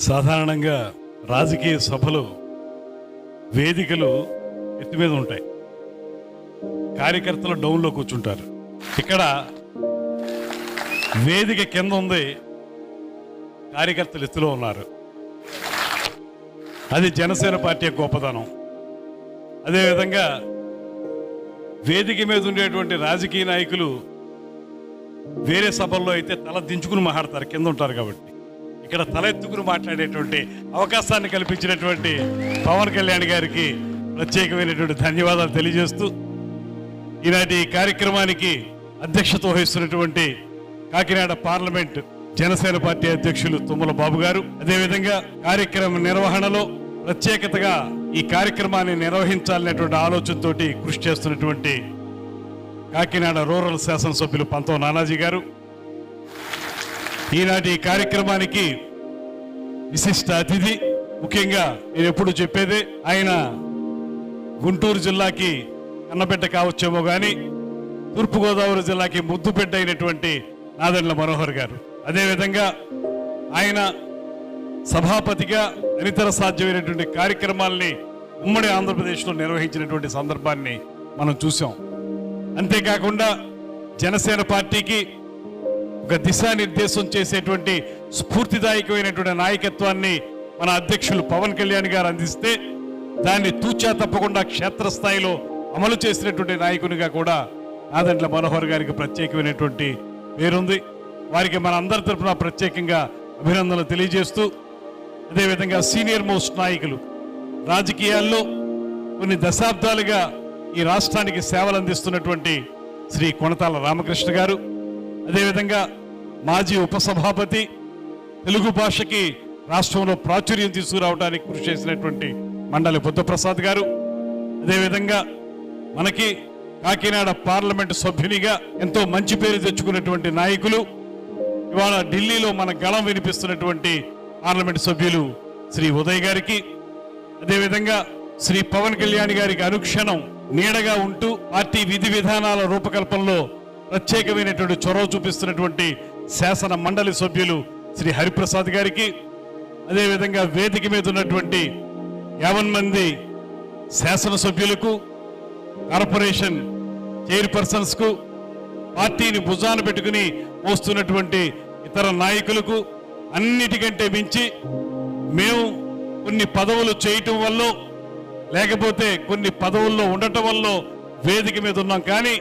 సాధారణంగా రాజకీయ సభలు వేదికలు ఎత్తి మీద ఉంటాయి, కార్యకర్తలు డౌన్లో కూర్చుంటారు. ఇక్కడ వేదిక కింద ఉంది, కార్యకర్తలు ఎత్తులో ఉన్నారు. అది జనసేన పార్టీ గొప్పతనం. అదేవిధంగా వేదిక మీద ఉండేటువంటి రాజకీయ నాయకులు వేరే సభల్లో అయితే తల దించుకుని మాట్లాడతారు, కింద ఉంటారు. కాబట్టి ఇక్కడ తల ఎత్తుకుని మాట్లాడేటువంటి అవకాశాన్ని కల్పించినటువంటి పవన్ కళ్యాణ్ గారికి ప్రత్యేకమైనటువంటి ధన్యవాదాలు తెలియజేస్తూ, ఈనాటి కార్యక్రమానికి అధ్యక్షత వహిస్తున్నటువంటి కాకినాడ పార్లమెంట్ జనసేన పార్టీ అధ్యక్షులు తుమ్మల బాబు గారు, అదేవిధంగా కార్యక్రమ నిర్వహణలో ప్రత్యేకతగా ఈ కార్యక్రమాన్ని నిర్వహించాలనేటువంటి ఆలోచనతోటి కృషి చేస్తున్నటువంటి కాకినాడ రూరల్ శాసనసభ్యులు పంతం నానాజీ గారు, ఈనాటి కార్యక్రమానికి విశిష్ట అతిథి, ముఖ్యంగా నేను ఎప్పుడు చెప్పేదే, ఆయన గుంటూరు జిల్లాకి కన్నబిడ్డ కావచ్చేమో కానీ తూర్పుగోదావరి జిల్లాకి ముద్దుబిడ్డ అయినటువంటి నాదెండ్ల మనోహర్ గారు, అదేవిధంగా ఆయన సభాపతిగా అనితర సాధ్యమైనటువంటి కార్యక్రమాల్ని ఉమ్మడి ఆంధ్రప్రదేశ్లో నిర్వహించినటువంటి సందర్భాన్ని మనం చూసాం. అంతేకాకుండా జనసేన పార్టీకి ఒక దిశానిర్దేశం చేసేటువంటి స్ఫూర్తిదాయకమైనటువంటి నాయకత్వాన్ని మన అధ్యక్షులు పవన్ కళ్యాణ్ గారు అందిస్తే దాన్ని తూచా తప్పకుండా క్షేత్రస్థాయిలో అమలు చేసినటువంటి నాయకునిగా కూడా నాదెండ్ల మనోహర్ గారికి ప్రత్యేకమైనటువంటి పేరుంది. వారికి మన అందరి తరఫున ప్రత్యేకంగా అభినందనలు తెలియజేస్తూ, అదేవిధంగా సీనియర్ మోస్ట్ నాయకులు, రాజకీయాల్లో కొన్ని దశాబ్దాలుగా ఈ రాష్ట్రానికి సేవలు అందిస్తున్నటువంటి శ్రీ కొణతాల రామకృష్ణ గారు, అదేవిధంగా మాజీ ఉపసభాపతి, తెలుగు భాషకి రాష్ట్రంలో ప్రాచుర్యం తీసుకురావడానికి కృషి చేసినటువంటి మండలి బుద్ధప్రసాద్ గారు, అదేవిధంగా మనకి కాకినాడ పార్లమెంటు సభ్యునిగా ఎంతో మంచి పేరు తెచ్చుకున్నటువంటి నాయకులు, ఇవాళ ఢిల్లీలో మన గళం వినిపిస్తున్నటువంటి పార్లమెంటు సభ్యులు శ్రీ ఉదయ్ గారికి, అదేవిధంగా శ్రీ పవన్ కళ్యాణ్ గారికి అనుక్షణం నీడగా ఉంటూ పార్టీ విధి విధానాల రూపకల్పనలో ప్రత్యేకమైనటువంటి చొరవ చూపిస్తున్నటువంటి శాసన మండలి సభ్యులు శ్రీ హరిప్రసాద్ గారికి, అదేవిధంగా వేదిక మీద ఉన్నటువంటి 50 మంది శాసనసభ్యులకు, కార్పొరేషన్ చైర్పర్సన్స్ కు, పార్టీని భుజాన పెట్టుకుని మోస్తున్నటువంటి ఇతర నాయకులకు, అన్నిటికంటే మించి మేము కొన్ని పదవులు చేయటం వల్ల లేకపోతే కొన్ని పదవుల్లో ఉండటం వల్ల వేదిక మీద ఉన్నాం. కానీ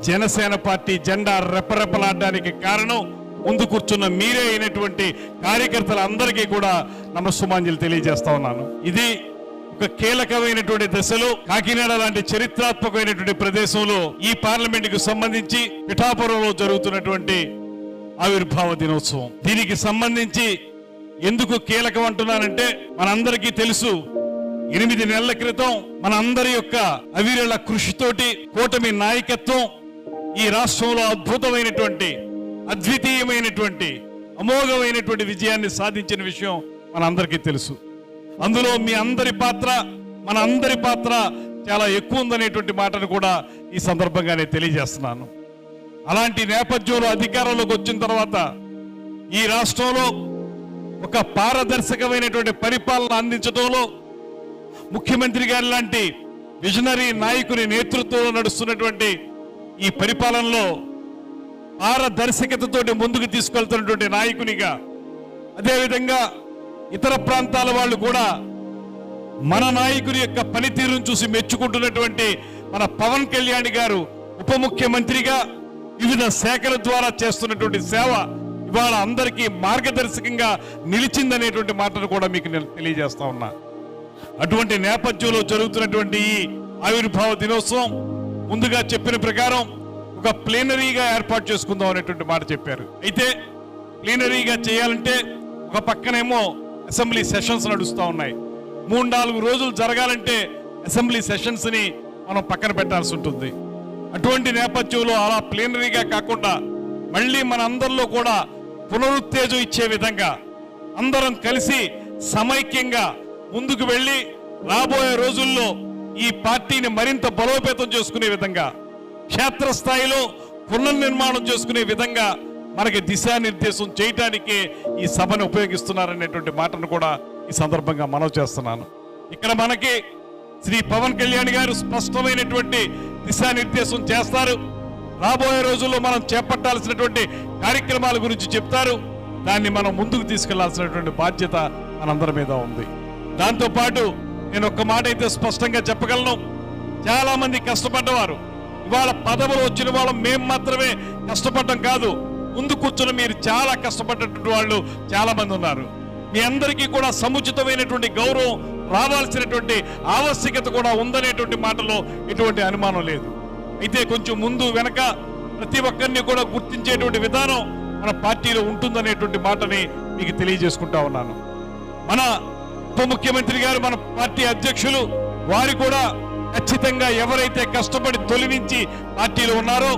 జనసేన పార్టీ జెండా రెపరెపలాడడానికి కారణం ముందు కూర్చున్న మీరే అయినటువంటి కార్యకర్తలందరికీ కూడా నమస్సుమాంజలి తెలియజేస్తా ఉన్నాను. ఇది ఒక కీలకమైనటువంటి దశలో కాకినాడ లాంటి చరిత్రాత్మకమైనటువంటి ప్రదేశంలో ఈ పార్లమెంట్ కు సంబంధించి పిఠాపురంలో జరుగుతున్నటువంటి ఆవిర్భావ దినోత్సవం. దీనికి సంబంధించి ఎందుకు కీలకం అంటున్నానంటే, మనందరికీ తెలుసు 8 నెలల క్రితం మన అందరి యొక్క అవిరళ కృషితోటి కూటమి నాయకత్వం ఈ రాష్ట్రంలో అద్భుతమైనటువంటి, అద్వితీయమైనటువంటి, అమోఘమైనటువంటి విజయాన్ని సాధించిన విషయం మనందరికీ తెలుసు. అందులో మీ అందరి పాత్ర, మన అందరి పాత్ర చాలా ఎక్కువ ఉందనేటువంటి మాటను కూడా ఈ సందర్భంగానే తెలియజేస్తున్నాను. అలాంటి నేపథ్యంలో అధికారంలోకి వచ్చిన తర్వాత ఈ రాష్ట్రంలో ఒక పారదర్శకమైనటువంటి పరిపాలన అందించడంలో ముఖ్యమంత్రి గారి లాంటి విజనరీ నాయకుని నేతృత్వంలో నడుస్తున్నటువంటి ఈ పరిపాలనలో పారదర్శకతతోటి ముందుకు తీసుకెళ్తున్నటువంటి నాయకునిగా, అదేవిధంగా ఇతర ప్రాంతాల వాళ్ళు కూడా మన నాయకుని యొక్క పనితీరును చూసి మెచ్చుకుంటున్నటువంటి మన పవన్ కళ్యాణ్ గారు ఉప ముఖ్యమంత్రిగా వివిధ శాఖల ద్వారా చేస్తున్నటువంటి సేవ ఇవాళ అందరికీ మార్గదర్శకంగా నిలిచిందనేటువంటి మాటను కూడా మీకు నేను తెలియజేస్తా ఉన్నా. అటువంటి నేపథ్యంలో జరుగుతున్నటువంటి ఈ ఆవిర్భావ దినోత్సవం ముందుగా చెప్పిన ప్రకారం ఒక ప్లీనరీగా ఏర్పాటు చేసుకుందాం అనేటువంటి మాట చెప్పారు. అయితే ప్లీనరీగా చేయాలంటే ఒక పక్కనేమో అసెంబ్లీ సెషన్స్ నడుస్తూ ఉన్నాయి. 3-4 రోజులు జరగాలంటే అసెంబ్లీ సెషన్స్ ని మనం పక్కన పెట్టాల్సి ఉంటుంది. అటువంటి నేపథ్యంలో అలా ప్లీనరీగా కాకుండా మళ్ళీ మన అందరిలో కూడా పునరుత్తేజం ఇచ్చే విధంగా అందరం కలిసి సమైక్యంగా ముందుకు వెళ్ళి రాబోయే రోజుల్లో ఈ పార్టీని మరింత బలోపేతం చేసుకునే విధంగా, క్షేత్రస్థాయిలో పునర్నిర్మాణం చేసుకునే విధంగా మనకి దిశానిర్దేశం చేయటానికే ఈ సభను ఉపయోగిస్తున్నారనేటువంటి మాటను కూడా ఈ సందర్భంగా మనవి చేస్తున్నాను. ఇక్కడ మనకి శ్రీ పవన్ కళ్యాణ్ గారు స్పష్టమైనటువంటి దిశానిర్దేశం చేస్తారు. రాబోయే రోజుల్లో మనం చేపట్టాల్సినటువంటి కార్యక్రమాల గురించి చెప్తారు. దాన్ని మనం ముందుకు తీసుకెళ్లాల్సినటువంటి బాధ్యత మనందరి మీద ఉంది. దాంతోపాటు నేను ఒక్క మాట అయితే స్పష్టంగా చెప్పగలను. చాలా మంది కష్టపడ్డవారు, ఇవాళ పదవులు వచ్చిన వాళ్ళం మేము మాత్రమే కష్టపడడం కాదు, ముందు కూర్చుని మీరు చాలా కష్టపడ్డటువంటి వాళ్ళు చాలా మంది ఉన్నారు. మీ అందరికీ కూడా సముచితమైనటువంటి గౌరవం రావాల్సినటువంటి ఆవశ్యకత కూడా ఉందనేటువంటి మాటలో ఎటువంటి అనుమానం లేదు. అయితే కొంచెం ముందు వెనక ప్రతి ఒక్కరిని కూడా గుర్తించేటువంటి విధానం మన పార్టీలో ఉంటుందనేటువంటి మాటని మీకు తెలియజేసుకుంటా ఉన్నాను. మన ఉప ముఖ్యమంత్రి గారు, మన పార్టీ అధ్యక్షులు వారు కూడా ఖచ్చితంగా ఎవరైతే కష్టపడి తొలి నుంచి పార్టీలో ఉన్నారో,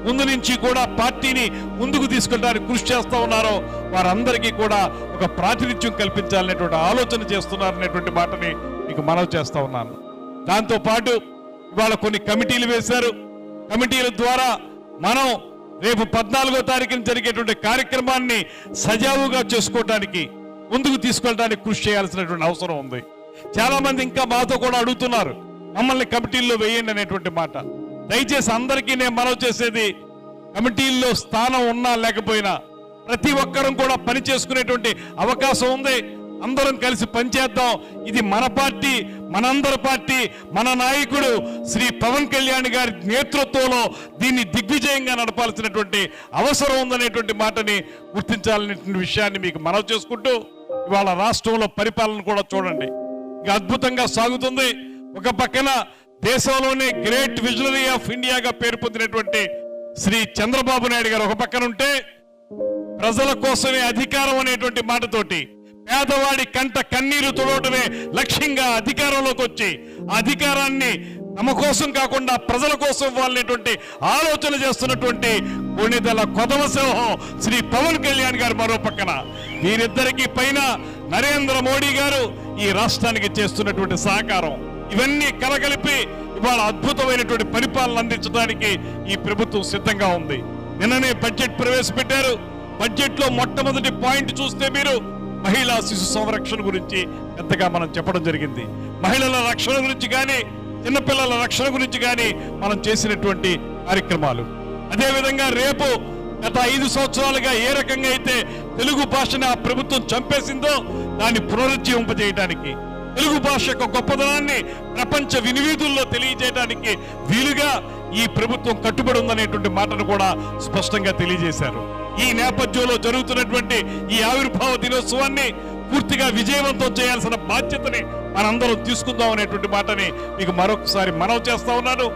ముందు నుంచి కూడా పార్టీని ముందుకు తీసుకెళ్ళడానికి కృషి చేస్తూ ఉన్నారో వారందరికీ కూడా ఒక ప్రాతినిధ్యం కల్పించాలనేటువంటి ఆలోచన చేస్తున్నారనేటువంటి మాటని మీకు మనవి చేస్తా ఉన్నాను. దాంతోపాటు ఇవాళ కొన్ని కమిటీలు వేశారు. కమిటీల ద్వారా మనం రేపు 14వ తారీఖున జరిగేటువంటి కార్యక్రమాన్ని సజావుగా చేసుకోవడానికి, ముందుకు తీసుకెళ్ళడానికి కృషి చేయాల్సినటువంటి అవసరం ఉంది. చాలా మంది ఇంకా మాతో కూడా అడుగుతున్నారు, మమ్మల్ని కమిటీల్లో వేయండి అనేటువంటి మాట. దయచేసి అందరికీ నేను మనవి చేసేది, కమిటీల్లో స్థానం ఉన్నా లేకపోయినా ప్రతి ఒక్కరం కూడా పని చేసుకునేటువంటి అవకాశం ఉంది. అందరం కలిసి పనిచేద్దాం. ఇది మన పార్టీ, మనందరి పార్టీ, మన నాయకుడు శ్రీ పవన్ కళ్యాణ్ గారి నేతృత్వంలో దీన్ని దిగ్విజయంగా నడపాల్సినటువంటి అవసరం ఉందనేటువంటి మాటని గుర్తించాలనేటువంటి విషయాన్ని మీకు మనవి చేసుకుంటూ, ఇవాళ రాష్ట్రంలో పరిపాలన కూడా చూడండి, ఇంకా అద్భుతంగా సాగుతుంది. ఒక పక్కన దేశంలోనే గ్రేట్ విజనరీ ఆఫ్ ఇండియాగా పేరు పొందినటువంటి శ్రీ చంద్రబాబు నాయుడు గారు ఒక పక్కన ఉంటే, ప్రజల కోసమే అధికారం అనేటువంటి మాటతోటి పేదవాడి కంట కన్నీరు తుడవటమే లక్ష్యంగా అధికారంలోకి వచ్చి అధికారాన్ని తమ కోసం కాకుండా ప్రజల కోసం వాళ్ళనేటువంటి ఆలోచన చేస్తున్నటువంటి కొణిదెల కొదమ సింహం శ్రీ పవన్ కళ్యాణ్ గారు మరో పక్కన. వీరిద్దరికీ పైన నరేంద్ర మోడీ గారు ఈ రాష్ట్రానికి చేస్తున్నటువంటి సహకారం, ఇవన్నీ కలగలిపి ఇవాళ అద్భుతమైనటువంటి పరిపాలన అందించడానికి ఈ ప్రభుత్వం సిద్ధంగా ఉంది. నిన్ననే బడ్జెట్ ప్రవేశపెట్టారు. బడ్జెట్ లో మొట్టమొదటి పాయింట్ చూస్తే మీరు మహిళా శిశు సంరక్షణ గురించి పెద్దగా మనం చెప్పడం జరిగింది. మహిళల రక్షణ గురించి కానీ, చిన్నపిల్లల రక్షణ గురించి కానీ మనం చేసినటువంటి కార్యక్రమాలు. అదేవిధంగా రేపు గత 5 సంవత్సరాలుగా ఏ రకంగా అయితే తెలుగు భాషని ఆ ప్రభుత్వం చంపేసిందో దాన్ని పునరుజ్జీవింపజేయడానికి, తెలుగు భాష యొక్క గొప్పదనాన్ని ప్రపంచ వినివీధుల్లో తెలియజేయడానికి వీలుగా ఈ ప్రభుత్వం కట్టుబడి ఉందనేటువంటి మాటను కూడా స్పష్టంగా తెలియజేశారు. ఈ నేపథ్యంలో జరుగుతున్నటువంటి ఈ ఆవిర్భావ దినోత్సవాన్ని పూర్తిగా విజయవంతం చేయాల్సిన బాధ్యతని మనందరం తీసుకుందాం అనేటువంటి మాటని మీకు మరొకసారి మనవి చేస్తా ఉన్నాను.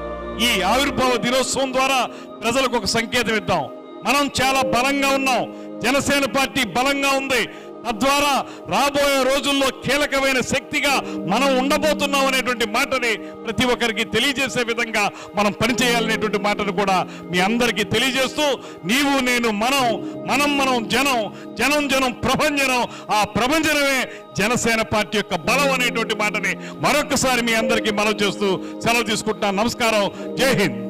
ఈ ఆవిర్భావ దినోత్సవం ద్వారా ప్రజలకు ఒక సంకేతం ఇద్దాం. మనం చాలా బలంగా ఉన్నాం, జనసేన పార్టీ బలంగా ఉంది, తద్వారా రాబోయే రోజుల్లో కీలకమైన శక్తిగా మనం ఉండబోతున్నాం అనేటువంటి మాటని ప్రతి ఒక్కరికి తెలియజేసే విధంగా మనం పనిచేయాలనేటువంటి మాటను కూడా మీ అందరికీ తెలియజేస్తూ, నీవు నేను మనం, మనం జనం, జనం ప్రభంజనం, ఆ ప్రభంజనమే జనసేన పార్టీ యొక్క బలం అనేటువంటి మాటని మరొకసారి మీ అందరికీ మనవి చేస్తూ సెలవు తీసుకుంటున్నాను. నమస్కారం. జై హింద్.